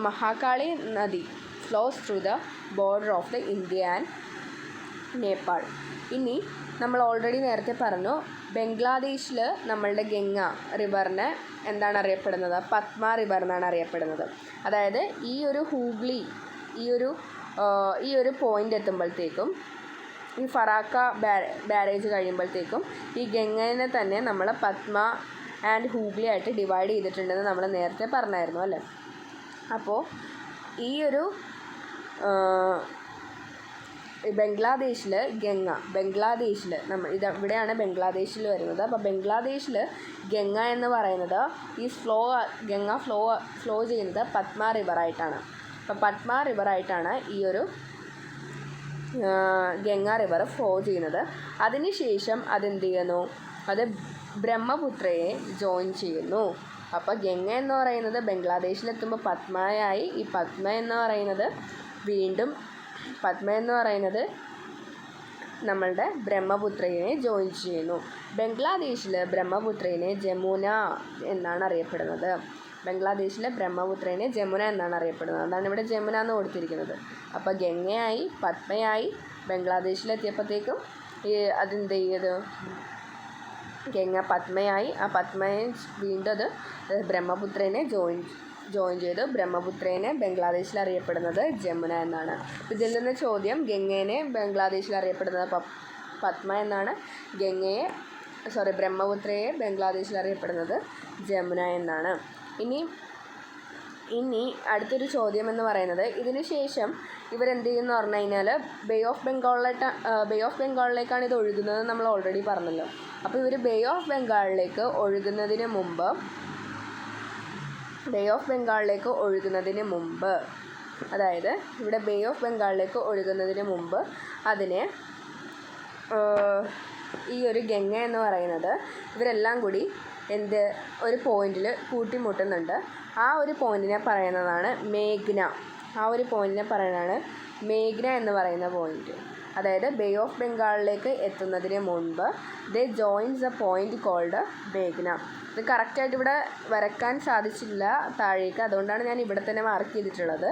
മഹാകാളി നദി flows through the border of the India and Nepal. ഇനി നമ്മൾ ഓൾറെഡി നേരത്തെ പറഞ്ഞു, ബംഗ്ലാദേശിൽ നമ്മളുടെ ഗംഗ റിവറിനെ എന്താണ് അറിയപ്പെടുന്നത്? പത്മ റിവർ എന്നാണ് അറിയപ്പെടുന്നത്. അതായത് ഈ ഒരു ഹൂഗ്ലി ഈ ഒരു പോയിൻ്റ് എത്തുമ്പോഴത്തേക്കും, ഈ ഫറാക്ക ബാരേജ് കഴിയുമ്പോഴത്തേക്കും ഈ ഗംഗനെ തന്നെ നമ്മൾ പത്മ ആൻഡ് ഹൂഗ്ലി ആയിട്ട് ഡിവൈഡ് ചെയ്തിട്ടുണ്ടെന്ന് നമ്മൾ നേരത്തെ പറഞ്ഞായിരുന്നു അല്ലേ. അപ്പോൾ ഈ ഒരു ബംഗ്ലാദേശിൽ ഇവിടെയാണ് ബംഗ്ലാദേശിൽ വരുന്നത്. അപ്പോൾ ബംഗ്ലാദേശിൽ ഗംഗ എന്ന് പറയുന്നത് ഗംഗ ഫ്ലോ ചെയ്യുന്നത് പത്മ റിവറായിട്ടാണ്. അപ്പോൾ പത്മ റിവറായിട്ടാണ് ഈ ഒരു ഗംഗ റിവർ ഫ്ലോ ചെയ്യുന്നത്. അതിനുശേഷം അതെന്ത് ചെയ്യുന്നു? അത് ബ്രഹ്മപുത്രയെ ജോയിൻ ചെയ്യുന്നു. അപ്പോൾ ഗംഗ എന്ന് പറയുന്നത് ബംഗ്ലാദേശിലെത്തുമ്പോൾ പത്മയായി. ഈ പത്മ എന്ന് പറയുന്നത് നമ്മളുടെ ബ്രഹ്മപുത്രയെ ജോയിൻ ചെയ്യുന്നു. ബംഗ്ലാദേശിൽ ബ്രഹ്മപുത്രയെ ജമുന എന്നാണ് അറിയപ്പെടുന്നത്. അതാണ് ഇവിടെ ജമുന എന്ന് കൊടുത്തിരിക്കുന്നത്. അപ്പോൾ ഗംഗയായി പത്മയായി ബംഗ്ലാദേശിലെത്തിയപ്പോഴത്തേക്കും അതെന്ത് ചെയ്ത് ഗംഗ പത്മയായി. ആ പത്മയെ വീണ്ടും അത് ബ്രഹ്മപുത്രനെ ജോയിൻ ചെയ്തു. ബ്രഹ്മപുത്രനെ ബംഗ്ലാദേശിൽ അറിയപ്പെടുന്നത് ജമുന എന്നാണ്. ഇതിൽ നിന്ന് ചോദ്യം: ഗംഗേനെ ബംഗ്ലാദേശിൽ അറിയപ്പെടുന്നത് പത്മ എന്നാണ്, ബ്രഹ്മപുത്രയെ ബംഗ്ലാദേശിൽ അറിയപ്പെടുന്നത് ജമുന എന്നാണ്. ഇനി ഇനി അടുത്തൊരു ചോദ്യം എന്ന് പറയുന്നത്, ഇതിന് ശേഷം ഇവരെന്ത് ചെയ്യുമെന്ന് പറഞ്ഞു കഴിഞ്ഞാൽ ബേ ഓഫ് ബംഗാളിലേക്കാണ് ഇത് ഒഴുകുന്നത് നമ്മൾ ഓൾറെഡി പറഞ്ഞല്ലോ. അപ്പോൾ ഇവർ ബേ ഓഫ് ബംഗാളിലേക്ക് ഒഴുകുന്നതിന് മുമ്പ് അതായത് ഇവിടെ ബേ ഓഫ് ബംഗാളിലേക്ക് ഒഴുകുന്നതിന് മുമ്പ് അതിനെ ഈ ഒരു ഗംഗ എന്ന് പറയുന്നത് ഇവരെല്ലാം കൂടി ഒരു പോയിന്റിൽ കൂട്ടിമുട്ടുന്നുണ്ട്. ആ ഒരു പോയിന്റിനെ പറയുന്നതാണ് മേഘ്ന എന്ന് പറയുന്ന പോയിന്റ്. അതായത് ബേ ഓഫ് ബംഗാളിലേക്ക് എത്തുന്നതിന് മുൻപ് ദേ ജോയിൻസ് എ പോയിന്റ് കോൾഡ് മേഘ്ന. ഇത് കറക്റ്റായിട്ട് ഇവിടെ വരക്കാൻ സാധിച്ചില്ല താഴേക്ക്, അതുകൊണ്ടാണ് ഞാൻ ഇവിടെ തന്നെ മാർക്ക് ചെയ്തിട്ടുള്ളത്.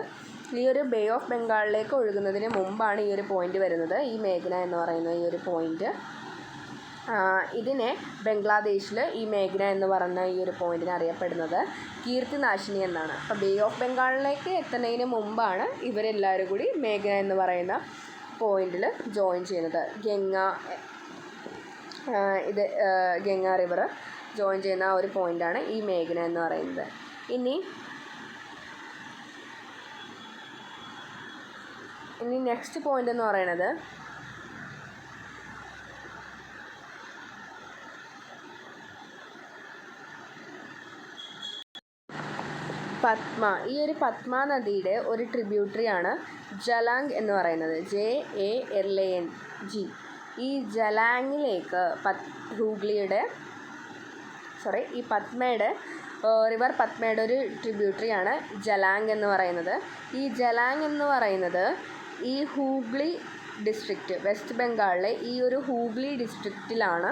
ഈ ഒരു ബേ ഓഫ് ബംഗാളിലേക്ക് ഒഴുകുന്നതിന് മുമ്പാണ് ഈ ഒരു പോയിന്റ് വരുന്നത്, ഈ മേഘ്ന എന്ന് പറയുന്ന ഈ ഒരു പോയിന്റ്. ഇതിനെ ബംഗ്ലാദേശിൽ ഈ മേഘ്ന എന്ന് പറഞ്ഞ ഈ ഒരു പോയിന്റിനെ അറിയപ്പെടുന്നത് കീർത്തിനാശിനി എന്നാണ്. അപ്പോൾ ബേ ഓഫ് ബംഗാളിലേക്ക് എത്തുന്നതിന് മുമ്പാണ് ഇവരെല്ലാവരും കൂടി മേഘ്ന എന്ന് പറയുന്ന പോയിന്റിൽ ജോയിൻ ചെയ്യുന്നത്. ഗംഗ റിവർ ജോയിൻ ചെയ്യുന്ന ആ ഒരു പോയിന്റാണ് ഈ മേഘ്ന എന്ന് പറയുന്നത്. ഇനി നെക്സ്റ്റ് പോയിന്റ് എന്ന് പറയുന്നത് പത്മ. ഈ ഒരു പത്മ നദിയുടെ ഒരു ട്രിബ്യൂട്ടറിയാണ് ജലാങ് എന്ന് പറയുന്നത്, JALANG. ഈ ജലാങ്ങിലേക്ക് ഈ റിവർ പത്മയുടെ ഒരു ട്രിബ്യൂട്ടറിയാണ് ജലാങ് എന്ന് പറയുന്നത്. ഈ ജലാങ് എന്ന് പറയുന്നത് ഈ ഹൂഗ്ലി ഡിസ്ട്രിക്റ്റ്, വെസ്റ്റ് ബംഗാളിലെ ഈ ഒരു ഹൂഗ്ലി ഡിസ്ട്രിക്റ്റിലാണ്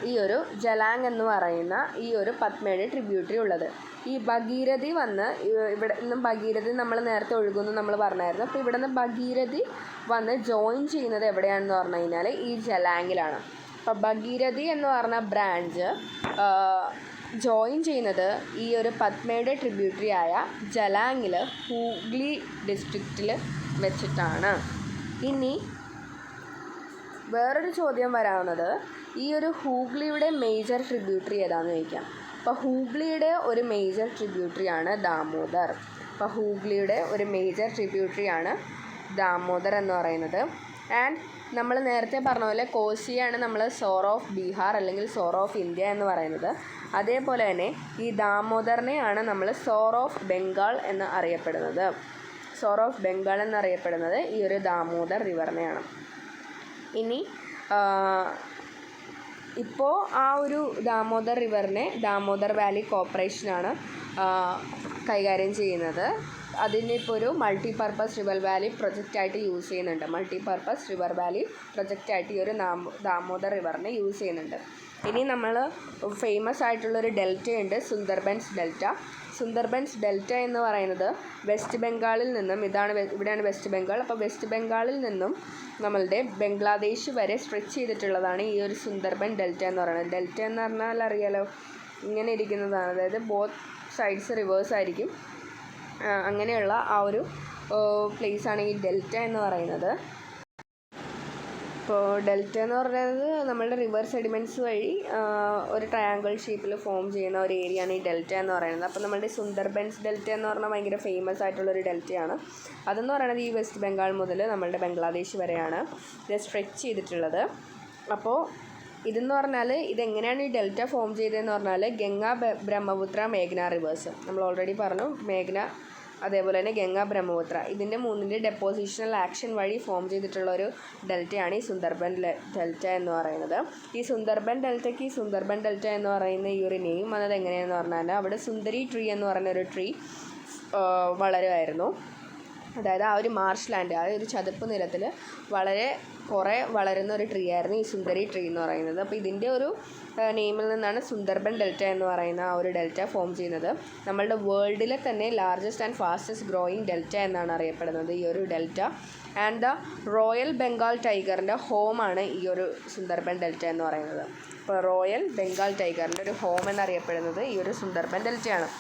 ഈ ഒരു ജലാങ് എന്ന് പറയുന്ന ഈ ഒരു പത്മയുടെ ട്രിബ്യൂട്ടറി ഉള്ളത്. ഈ ഭഗീരഥി വന്ന് ഇവിടെ നിന്നും ഭഗീരഥി നമ്മൾ നേരത്തെ ഒഴുകുന്നു നമ്മൾ പറഞ്ഞായിരുന്നു. അപ്പോൾ ഇവിടെ നിന്ന് ഭഗീരഥി വന്ന് ജോയിൻ ചെയ്യുന്നത് എവിടെയാണെന്ന് പറഞ്ഞു കഴിഞ്ഞാൽ ഈ ജലാങ്ങിലാണ്. അപ്പോൾ ഭഗീരഥി എന്ന് പറഞ്ഞ ബ്രാഞ്ച് ജോയിൻ ചെയ്യുന്നത് ഈ ഒരു പത്മയുടെ ട്രിബ്യൂട്ടറി ആയ ജലാങ്ങിൽ ഹൂഗ്ലി ഡിസ്ട്രിക്റ്റിൽ വെച്ചിട്ടാണ്. ഇനി വേറൊരു ചോദ്യം വരാവുന്നത്, ഈ ഒരു ഹൂഗ്ലിയുടെ മേജർ ട്രിബ്യൂട്ടറി ഏതാണെന്ന് ചോദിക്കാം. അപ്പോൾ ഹൂഗ്ലിയുടെ ഒരു മേജർ ട്രിബ്യൂട്ടറിയാണ് ദാമോദർ. എന്ന് പറയുന്നത്. ആൻഡ് നമ്മൾ നേരത്തെ പറഞ്ഞ പോലെ കോശിയാണ് നമ്മൾ സോർ ഓഫ് ബീഹാർ അല്ലെങ്കിൽ സോർ ഓഫ് ഇന്ത്യ എന്ന് പറയുന്നത്. അതേപോലെ തന്നെ ഈ ദാമോദറിനെയാണ് നമ്മൾ സോർ ഓഫ് ബംഗാൾ എന്ന് അറിയപ്പെടുന്നത് ഈ ഒരു ദാമോദർ റിവറിനെയാണ്. ഇനി ഇപ്പോൾ ആ ഒരു ദാമോദർ റിവറിനെ ദാമോദർ വാലി കോർപ്പറേഷനാണ് കൈകാര്യം ചെയ്യുന്നത്. അതിനിപ്പോൾ ഒരു മൾട്ടിപർപ്പസ് റിവർ വാലി പ്രൊജക്റ്റായിട്ട് യൂസ് ചെയ്യുന്നുണ്ട്. ഈ ഒരു ദാമോദർ റിവറിനെ യൂസ് ചെയ്യുന്നുണ്ട്. ഇനി നമ്മൾ ഫേമസ് ആയിട്ടുള്ളൊരു ഡെൽറ്റയുണ്ട്, സുന്ദർബൻസ് ഡെൽറ്റ എന്ന് പറയുന്നത് വെസ്റ്റ് ബംഗാളിൽ നിന്നും ഇവിടെയാണ് വെസ്റ്റ് ബംഗാൾ. അപ്പോൾ വെസ്റ്റ് ബംഗാളിൽ നിന്നും നമ്മളുടെ ബംഗ്ലാദേശ് വരെ സ്ട്രെച്ച് ചെയ്തിട്ടുള്ളതാണ് ഈ ഒരു സുന്ദർബൻ ഡെൽറ്റ എന്ന് പറയുന്നത്. ഡെൽറ്റ എന്ന് പറഞ്ഞാൽ അറിയാലോ, ഇങ്ങനെ ഇരിക്കുന്നതാണ്. അതായത് ബോത്ത് സൈഡ്സ് റിവേഴ്സ് ആയിരിക്കും. അങ്ങനെയുള്ള ആ ഒരു പ്ലേസാണ് ഈ ഡെൽറ്റ എന്ന് പറയുന്നത്. ഇപ്പോൾ ഡെൽറ്റ എന്ന് പറയുന്നത് നമ്മളുടെ റിവർ സെഡിമെൻറ്റ്സ് വഴി ഒരു ട്രയാങ്കിൾ ഷേപ്പിൽ ഫോം ചെയ്യുന്ന ഒരു ഏരിയയാണ് ഈ ഡെൽറ്റ എന്ന് പറയുന്നത്. അപ്പോൾ നമ്മളുടെ സുന്ദർബൻസ് ഡെൽറ്റ എന്ന് പറഞ്ഞാൽ ഭയങ്കര ഫേമസ് ആയിട്ടുള്ളൊരു ഡെൽറ്റയാണ്. അതെന്ന് പറയുന്നത് ഈ വെസ്റ്റ് ബംഗാൾ മുതൽ നമ്മളുടെ ബംഗ്ലാദേശ് വരെയാണ് ഇത് സ്ട്രെച്ച് ചെയ്തിട്ടുള്ളത്. അപ്പോൾ ഇതെന്ന് പറഞ്ഞാൽ ഇതെങ്ങനെയാണ് ഈ ഡെൽറ്റ ഫോം ചെയ്തതെന്ന് പറഞ്ഞാൽ ഗംഗ, ബ്രഹ്മപുത്ര, മേഘ്ന റിവേഴ്സ് നമ്മൾ ഓൾറെഡി പറഞ്ഞു. മേഘ്ന അതേപോലെ തന്നെ ഗംഗ, ബ്രഹ്മപുത്ര ഇതിൻ്റെ മൂന്നിൻ്റെ ഡെപ്പോസിഷണൽ ആക്ഷൻ വഴി ഫോം ചെയ്തിട്ടുള്ള ഒരു ഡെൽറ്റയാണ് ഈ സുന്ദർബൻ ഡെൽറ്റ എന്ന് പറയുന്നത്. ഈ സുന്ദർബൻ ഡെൽറ്റ എന്ന് പറയുന്ന ഈ ഒരു നെയിം വന്നത് എങ്ങനെയാണെന്ന് പറഞ്ഞാൽ അവിടെ സുന്ദരി ട്രീ എന്ന് പറഞ്ഞൊരു ട്രീ വളരുമായിരുന്നു. അതായത് ആ ഒരു മാർഷ് ലാൻഡ്, ആ ഒരു ചതുപ്പ് നിലത്തിൽ കുറേ വളരുന്ന ഒരു ട്രീ ആയിരുന്നു ഈ സുന്ദരി ട്രീ എന്ന് പറയുന്നത്. അപ്പോൾ ഇതിൻ്റെ ഒരു നെയിമിൽ നിന്നാണ് സുന്ദർബൻ ഡെൽറ്റ എന്ന് പറയുന്ന ആ ഒരു ഡെൽറ്റ ഫോം ചെയ്യുന്നത്. നമ്മളുടെ വേൾഡിലെ തന്നെ largest and fastest growing delta എന്നാണ് അറിയപ്പെടുന്നത് ഈ ഒരു delta. And the royal Bengal ടൈഗറിൻ്റെ ഹോമാണ് ഈ ഒരു സുന്ദർബൻ ഡെൽറ്റ എന്ന് പറയുന്നത്. അപ്പോൾ റോയൽ ബംഗാൾ ടൈഗറിൻ്റെ ഒരു ഹോം എന്നറിയപ്പെടുന്നത് ഈ ഒരു സുന്ദർബൻ ഡെൽറ്റയാണ്.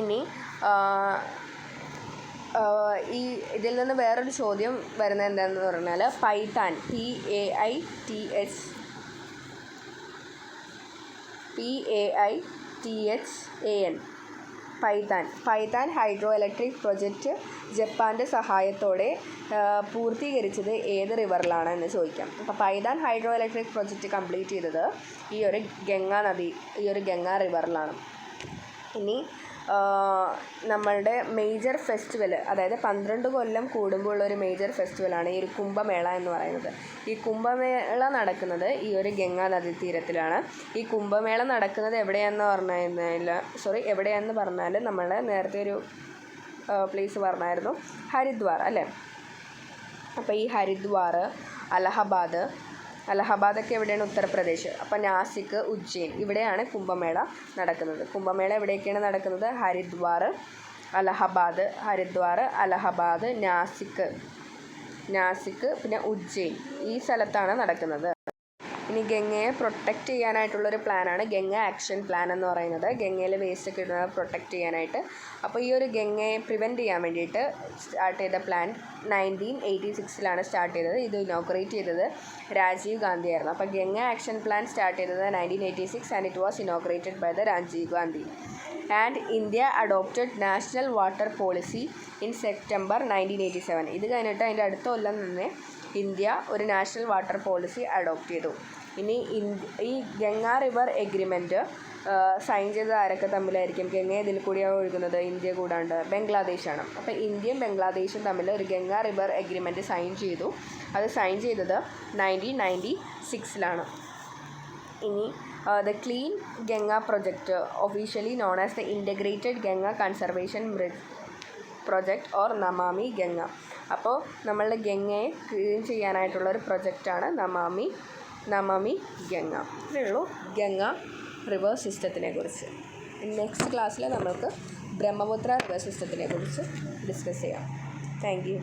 ഇനി ഇതിൽ നിന്ന് വേറൊരു ചോദ്യം വരുന്നത് എന്താണെന്ന് പറഞ്ഞാൽ Paithan, PAITHAN THAN. Paithan hydro electric project ജപ്പാൻ്റെ സഹായത്തോടെ പൂർത്തീകരിച്ചത് ഏത് റിവറിലാണ് എന്ന് ചോദിക്കാം. അപ്പോൾ Paithan hydro electric project complete ചെയ്തത് ഈ ഒരു ഗംഗാ റിവറിലാണ്. ഇനി നമ്മളുടെ മേജർ ഫെസ്റ്റിവൽ, അതായത് 12 കൊല്ലം കൂടുമ്പോൾ ഉള്ളൊരു മേജർ ഫെസ്റ്റിവലാണ് ഈ ഒരു കുംഭമേള എന്ന് പറയുന്നത്. ഈ കുംഭമേള നടക്കുന്നത് ഈ ഒരു ഗംഗാ നദീതീരത്തിലാണ്. ഈ കുംഭമേള നടക്കുന്നത് എവിടെയാണെന്ന് പറഞ്ഞാൽ നമ്മൾ നേരത്തെ ഒരു പ്ലേസ് പറഞ്ഞായിരുന്നു, ഹരിദ്വാർ അല്ലേ. അപ്പോൾ ഈ ഹരിദ്വാർ, അലഹബാദൊക്കെ എവിടെയാണ്? ഉത്തർപ്രദേശ്. അപ്പോൾ നാസിക്, ഉജ്ജയിൻ ഇവിടെയാണ് കുംഭമേള നടക്കുന്നത്. കുംഭമേള എവിടെയൊക്കെയാണ് നടക്കുന്നത്? ഹരിദ്വാർ, അലഹബാദ്, നാസിക് പിന്നെ ഉജ്ജയിൻ ഈ സ്ഥലത്താണ് നടക്കുന്നത്. ഇനി ഗംഗയെ പ്രൊട്ടക്റ്റ് ചെയ്യാനായിട്ടുള്ളൊരു പ്ലാനാണ് ഗംഗ ആക്ഷൻ പ്ലാൻ എന്ന് പറയുന്നത്. ഗംഗയിൽ വേസ്റ്റൊക്കെ ഇടുന്നത് പ്രൊട്ടക്റ്റ് ചെയ്യാനായിട്ട്. അപ്പോൾ ഈ ഒരു ഗംഗയെ പ്രിവെൻറ്റ് ചെയ്യാൻ വേണ്ടിയിട്ട് സ്റ്റാർട്ട് ചെയ്ത പ്ലാൻ 1986 സ്റ്റാർട്ട് ചെയ്തത്. ഇത് ഇനോഗ്രേറ്റ് ചെയ്തത് രാജീവ് ഗാന്ധി ആയിരുന്നു. അപ്പോൾ ഗംഗ ആക്ഷൻ പ്ലാൻ സ്റ്റാർട്ട് ചെയ്തത് 1986 and it was inaugurated by the Rajiv Gandhi. And India adopted national water policy in September 1987. ഇത് കഴിഞ്ഞിട്ട് അതിൻ്റെ അടുത്ത കൊല്ലം തന്നെ ഇന്ത്യ ഒരു നാഷണൽ വാട്ടർ പോളിസി അഡോപ്റ്റ് ചെയ്തു. ഇനി ഈ ഗംഗാ റിവർ എഗ്രിമെൻറ്റ് സൈൻ ചെയ്തത് ആരൊക്കെ തമ്മിലായിരിക്കും? ഗംഗ ഇതിൽ കൂടിയാണ് ഒഴുകുന്നത്, ഇന്ത്യ കൂടാണ്ട് ബംഗ്ലാദേശാണ്. അപ്പോൾ ഇന്ത്യയും ബംഗ്ലാദേശും തമ്മിൽ ഒരു ഗംഗാ റിവർ എഗ്രിമെൻറ്റ് സൈൻ ചെയ്തു. അത് സൈൻ ചെയ്തത് 1996. ഇനി the clean Ganga project, officially known as the integrated Ganga conservation project or Namami Ganga. അപ്പോൾ നമ്മളുടെ ഗംഗയെ ക്ലീൻ ചെയ്യാനായിട്ടുള്ളൊരു പ്രൊജക്റ്റാണ് നമാമി ഗംഗ. ഇത്രയുള്ളൂ ഗംഗ റിവർ സിസ്റ്റത്തിനെ കുറിച്ച്. നെക്സ്റ്റ് ക്ലാസ്സിൽ നമുക്ക് ബ്രഹ്മപുത്ര റിവർ സിസ്റ്റത്തിനെ കുറിച്ച് ഡിസ്കസ് ചെയ്യാം. Thank you.